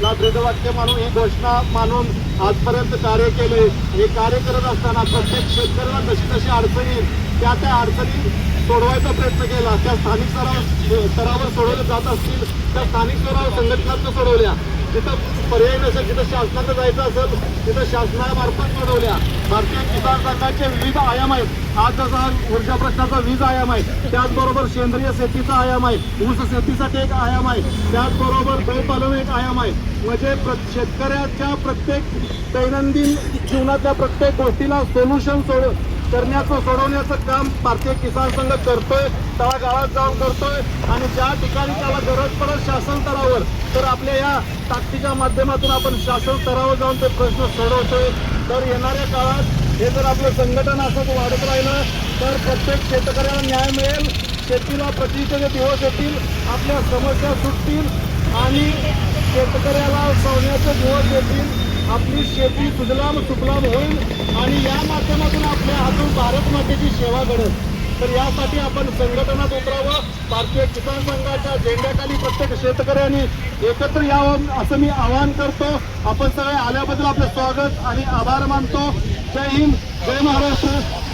ला ब्रीदवाक्य मानून ही घोषणा मानून आजपर्यंत कार्य केले। हे कार्य करत असताना प्रत्येक शेतकऱ्याला जशी जशी अडचणी त्या अडचणी सोडवायचा प्रयत्न केला। त्या स्थानिक स्तरावर सोडवल्या जात असतील त्या स्थानिक स्तरावर संघटनात्मक सोडवल्या। जिथं पर्याय नसेल, जिथं शासनाकडे जायचं असेल तिथं शासनामार्फत सोडवल्या। भारतीय किसान संघाचे विविध आयाम आहेत। आज जसा ऊर्जा प्रश्नाचा वीज आयाम आहे, त्याचबरोबर सेंद्रिय शेतीचा आयाम आहे, ऊस शेतीसाठी एक आयाम आहे, त्याचबरोबर गौपालन एक आयाम आहे। म्हणजे शेतकऱ्याच्या प्रत्येक दैनंदिन जीवनातल्या प्रत्येक गोष्टीला सोल्युशन सोडवण्याचं काम भारतीय किसान संघ करतोय, तळागाळात जाऊन करतोय। आणि ज्या ठिकाणी त्याला गरज पडत शासन स्तरावर तर आपल्या या ताकदीच्या माध्यमातून आपण शासन स्तरावर जाऊन ते प्रश्न सोडवतोय। तर येणाऱ्या काळात हे जर आपलं संघटन असंच वाढत राहिलं तर प्रत्येक शेतकऱ्याला न्याय मिळेल, शेतीला प्रतीचे दिवस येतील, आपल्या समस्या सुटतील आणि शेतकऱ्याला सोडण्याचे दिवस येतील। आपली शेती सुजलाम सुफलाम होईल आणि या माध्यमातून आपल्या हातून भारत मातेची सेवा घडेल। तर यासाठी आपण संघटनात उतरावं। भारतीय किसान संघाच्या झेंड्याखाली प्रत्येक शेतकऱ्यांनी एकत्र यावं असं मी आवाहन करतो। आपण सगळे आल्याबद्दल आपलं स्वागत आणि आभार मानतो। जय हिंद, जय महाराष्ट्र।